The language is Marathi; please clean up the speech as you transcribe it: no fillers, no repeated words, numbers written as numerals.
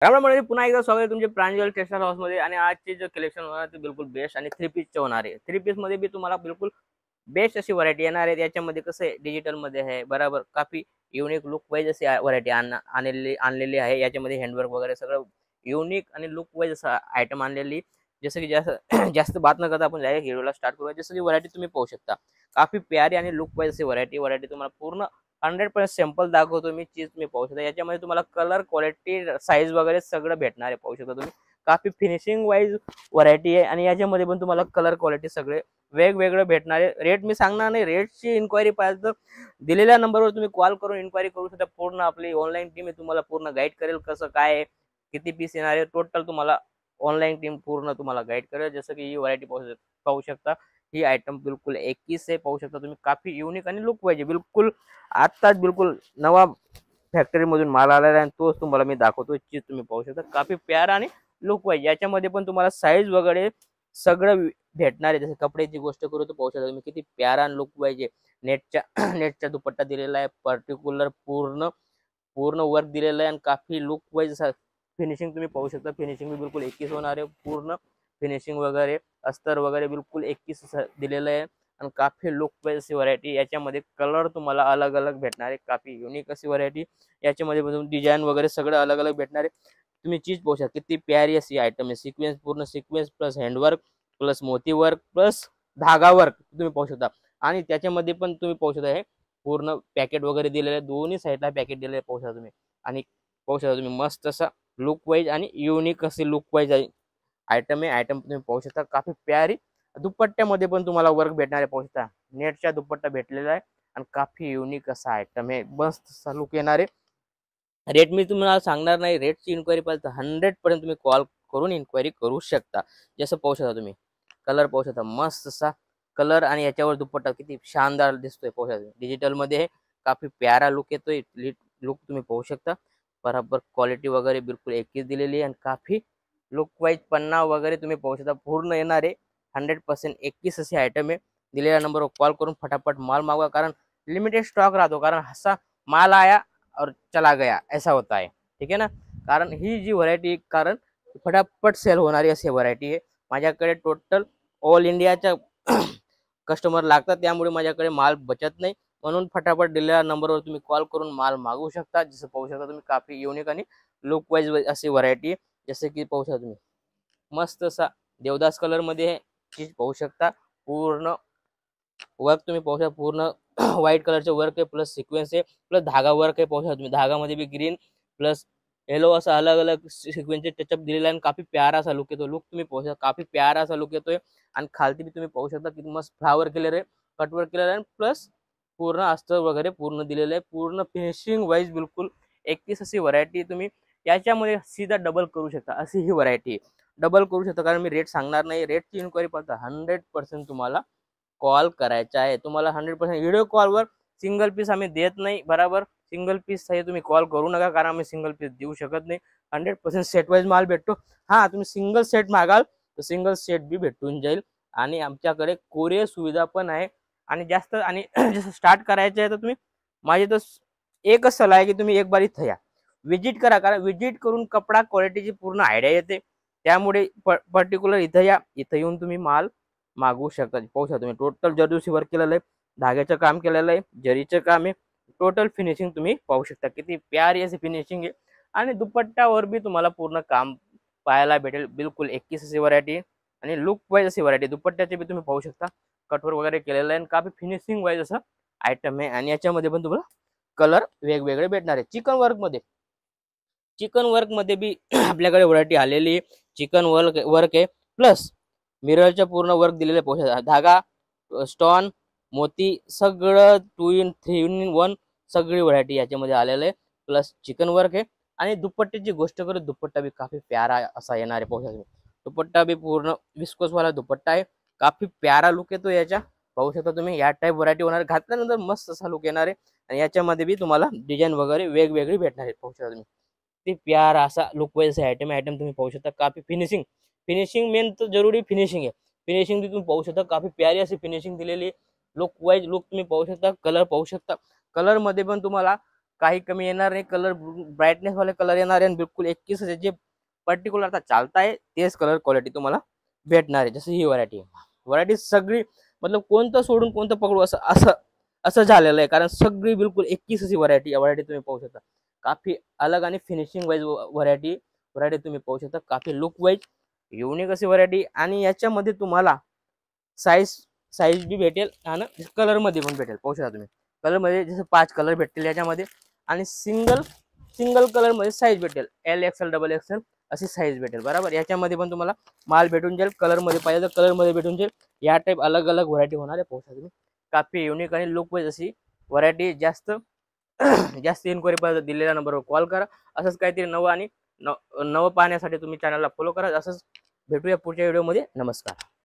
राम मंडळी, पुन्हा एकदा स्वागत आहे तुमचे प्रांजल टेक्सटाईल हाऊस मध्ये। आणि आजचे जे कलेक्शन होणार ते बिलकुल बेस्ट आणि 3 पीसचे होणार आहे। 3 पीस मध्ये बी तुम्हाला बिलकुल बेस्ट अशी व्हरायटी येणार आहे। याच्यामध्ये कसं आहे, डिजिटल मध्ये आहे बरोबर, काफी युनिक लुक वाईज अशी व्हरायटी आणलेली आहे। याच्यामध्ये हँडवर्क वगैरे सगळं युनिक आणि लुक वाईज असं आयटम आणलेली। जसं की जास्त जास्त बात न करता आपण डायरेक्ट व्हिडिओला स्टार्ट करूया। जसं की व्हरायटी तुम्ही पाहू शकता, काफी प्यारी आणि लुक वाईज अशी व्हरायटी तुम्हाला पूर्ण 100% सॅम्पल दाखवतो मी। चीज तुम्ही पाहू शकता, याच्यामध्ये तुम्हाला कलर क्वालिटी साईज वगैरे सगळं भेटणार आहे। पाहू शकता तुम्ही, काफी फिनिशिंग वाईज व्हरायटी आहे। आणि याच्यामध्ये पण तुम्हाला कलर क्वालिटी सगळे वेगवेगळे भेटणार आहे। रेट मी सांगणार नाही, रेटची इन्क्वायरी पाहिजे तर दिलेल्या नंबरवर तुम्ही कॉल करून इन्क्वायरी करू शकता। पूर्ण आपली ऑनलाईन टीम तुम्हाला पूर्ण गाईड करेल, कसं काय आहे, किती पीस येणार आहे, टोटल तुम्हाला ऑनलाईन टीम पूर्ण तुम्हाला गाईड करेल। जसं की ही व्हरायटी पाहू शकता, ही आयटम बिलकुल 21 आहे। पाहू शकता तुम्ही, काफी युनिक आणि लुक पाहिजे बिलकुल आत्ताच बिलकुल नवा फॅक्टरी मधून माल आलेला आहे, तोच तुम्हाला मी दाखवतो। चीज तुम्ही पाहू शकता, काफी प्यारा आणि लुक वाईज। याच्यामध्ये पण तुम्हाला साईज वगैरे सगळं भेटणार आहे। जसं कपड्याची गोष्ट करू तर पाहू शकता तुम्ही, किती प्यारा आणि लुक वाईज आहे। नेटच्या नेटचा दुपट्टा दिलेला आहे, पर्टिक्युलर पूर्ण पूर्ण वर्क दिलेलं आहे आणि काफी लुक वाईज फिनिशिंग तुम्ही पाहू शकता। फिनिशिंग बिलकुल 21 होणार आहे। पूर्ण फिनिशिंग वगैरे अस्तर वगैरे बिलकुल 21 दिलेलं आहे आणि काफी लुक वाईज अशी व्हरायटी। याच्यामध्ये कलर तुम्हाला अलग अलग भेटणार आहे, काफी युनिक अशी व्हरायटी। याच्यामध्ये डिझाईन वगैरे सगळं अलग अलग भेटणार आहे। तुम्ही चीज पाहू शकता, किती प्यारी अशी आयटम आहे। सिक्वेन्स, पूर्ण सिक्वेन्स प्लस हँडवर्क प्लस मोती वर्क प्लस धागा वर्क तुम्ही पाहू शकता। आणि त्याच्यामध्ये पण तुम्ही पाहू शकता, हे पूर्ण पॅकेट वगैरे दिलेलं आहे, दोन्ही साईडला पॅकेट दिलेलं आहे पाहू शकता तुम्ही। आणि पाहू शकता तुम्ही, मस्त असा लुक वाईज आणि युनिक असे लुक वाईज आयटम आहे। आयटम तुम्ही पाहू शकता, काफी प्यारी। दुपट्ट्यामध्ये पण तुम्हाला वर्क भेटणार आहे, पाहू शकता नेटचा दुपट्टा भेटलेला आहे आणि काफी युनिक असा आयटम आहे, मस्त लुक येणार आहे। रेट मी तुम्हाला सांगणार नाही, रेटची इन्क्वायरी पाहिजे तर 100% तुम्ही कॉल करून इन्क्वायरी करू शकता। जसं पाहू शकता तुम्ही, कलर पाहू शकता, मस्त असा कलर आणि याच्यावर दुपट्टा किती शानदार दिसतोय। पाहू शकता डिजिटल मध्ये काफी प्यारा लुक येतोय। लुक तुम्ही पाहू शकता, बराबर क्वालिटी वगैरे बिलकुल 21 दिलेली आहे आणि काफी लुक वाईज पन्ना वगैरे तुम्ही पाहू शकता पूर्ण येणार आहे। 100% 21 असे आयटम आहे। दिलेल्या नंबरवर कॉल करून फटाफट माल मागवा, कारण लिमिटेड स्टॉक राहतो। कारण असा माल आया और चला गया ऐसा होता है, ठीक है ना। कारण ही जी व्हरायटी, कारण फटाफट सेल होणारी अशी व्हरायटी आहे। माझ्याकडे टोटल ऑल इंडियाच्या कस्टमर लागतात, त्यामुळे माझ्याकडे माल बचत नाही। म्हणून फटाफट दिलेल्या नंबरवर तुम्ही कॉल करून माल मागवू शकता। जसं पाहू शकता तुम्ही, काफी युनिक आणि लुक वाईज अशी व्हरायटी। जसं की पाहू शकता तुम्ही, मस्त असा देवदास कलर मध्ये चीज पाहू शकता। पूर्ण वर्क तुम्ही पाहू शकता, पूर्ण व्हाईट कलरचे वर्क आहे, प्लस सिक्वेन्स आहे, प्लस धागा वर्क आहे। पाहू शकता तुम्ही, धागामध्ये बी ग्रीन प्लस येलो असा अलग अलग सिक्वेन्सचे टचअप दिलेला आहे आणि काफी प्यारा असा लुक येतो। लुक तुम्ही पाहू शकता, काफी प्यारा असा लुक येतोय। आणि खालती बी तुम्ही पाहू शकता, किती मस्त फ्लावर केलेलं आहे, कटवर्क केलेलं आहे, प्लस पूर्ण अस्तर वगैरे पूर्ण दिलेलं आहे। पूर्ण फिनिशिंग वाईज बिलकुल 21 अशी व्हरायटी तुम्ही याच्यामध्ये सीधा डबल करू शकता, अशी ही व्हरायटी डबल करू शकता। कारण मी रेट सांगणार नाही, रेटची इन्क्वायरी पाहता 100% तुम्हाला कॉल करायचा आहे। तुम्हाला 100% व्हिडिओ कॉलवर सिंगल पीस आम्ही देत नाही, बरोबर। सिंगल पीस हे तुम्ही कॉल करू नका, कारण आम्ही सिंगल पीस देऊ शकत नाही। 100% सेट वाईज माल भेटतो। हा, तुम्ही सिंगल सेट मागाल तर सिंगल सेट बी भेटून जाईल। आणि आमच्याकडे कोरियर सुविधा पण आहे। आणि जास्त आणि जसं स्टार्ट करायचं आहे तर तुम्ही, माझी तर एकच सलाह आहे की तुम्ही एक बार इथं या, विजिट करा। कारण विजिट करून कपडा क्वालिटीची पूर्ण आयडिया येते। त्यामुळे पर्टिक्युलर इथं या, इथं येऊन तुम्ही माल मागवू शकता। पाहू शकता तुम्ही, टोटल जरदोशी वर्क केलेलं आहे, धाग्याचं काम केलेलं आहे, जरीचं काम आहे, टोटल फिनिशिंग तुम्ही पाहू शकता, किती प्यारी अशी फिनिशिंग आहे। आणि दुपट्ट्यावर बी तुम्हाला पूर्ण काम पाहायला भेटेल। बिलकुल 21 अशी व्हरायटी आणि लुक वाईज अशी व्हरायटी। दुपट्ट्याचे बी तुम्ही पाहू शकता, कटवर वगैरे केलेलं आहे, काफी फिनिशिंग वाईज असं आयटम आहे। आणि याच्यामध्ये पण तुम्हाला कलर वेगवेगळे भेटणार आहे। चिकन वर्क मध्ये बी आपल्याकडे व्हरायटी आलेली आहे। चिकन वर्क आहे, प्लस मिररच्या पूर्ण वर्क दिलेले पाहू शकता। धागा, स्टोन, मोती सगळं 2 in 3 in 1 सगळी व्हरायटी याच्यामध्ये आलेलं आहे। प्लस चिकन वर्क आहे। आणि दुपट्ट्याची गोष्ट करू, दुपट्टा बी काफी प्यारा असा येणार आहे। पाहू शकता, दुपट्टा बी पूर्ण विस्कोस वाला दुपट्टा आहे, काफी प्यारा लुक येतो याच्या। पाहू शकता तुम्ही, या टाइप व्हरायटी होणार, घातल्यानंतर मस्त असा लुक येणार आहे। आणि याच्यामध्ये बी तुम्हाला डिझाईन वगैरे वेगवेगळी भेटणार आहे। पाहू शकता तुम्ही, ते प्यारा असा लुक वाईज आयटम तुम्ही पाहू शकता। काफी फिनिशिंग फिनिशिंग मेन तर जरुरी फिनिशिंग आहे। फिनिशिंग तुम्ही पाहू शकता, काफी प्यारी अशी फिनिशिंग दिलेली। लुक वाईज लुक तुम्ही पाहू शकता, कलर पाहू शकता। कलर मध्ये पण तुम्हाला काही कमी येणार नाही, कलर ब्राईटनेस वाले कलर येणार आहे आणि बिलकुल 21 जे पर्टिक्युलर आता चालताय तेच कलर क्वालिटी तुम्हाला भेटणार आहे. जसं ही व्हरायटी सगळी मतलब कोणतं सोडून कोणतं पकडू असं असं असं झालेलं आहे, कारण सगळी बिलकुल 21 अशी व्हरायटी तुम्ही पाहू शकता. काफी अलग आणि फिनिशिंग वाईज व्हरायटी तुम्ही पाहू शकता. काफी लुक वाईज युनिक अशी व्हरायटी आणि याच्यामध्ये तुम्हाला साईज साईज बी भेटेल आणि कलर मध्ये पण भेटेल. पाहू शकता तुम्ही कलर मध्ये जसं 5 कलर भेटतील याच्यामध्ये आणि सिंगल कलर मध्ये साईज भेटेल. एल एक्सेल डबल एक्सेल अशी साईज भेटेल. बरोबर, याच्यामध्ये पण तुम्हाला माल भेटून जाईल. कलर मध्ये पाहिजे तर कलर मध्ये भेटून जाईल. या टाईप अलग अलग व्हरायटी होणार आहे. पाहू शकता तुम्ही काफी युनिक आणि लुक वाईज अशी व्हरायटी. जास्त जास्त इन्क्वायरी दिलेल्या नंबरवर कॉल करा. असंच काहीतरी नवं आणि नवं पाहण्यासाठी तुम्ही चॅनलला फॉलो करा. असंच भेटूया पुढच्या व्हिडिओमध्ये. नमस्कार.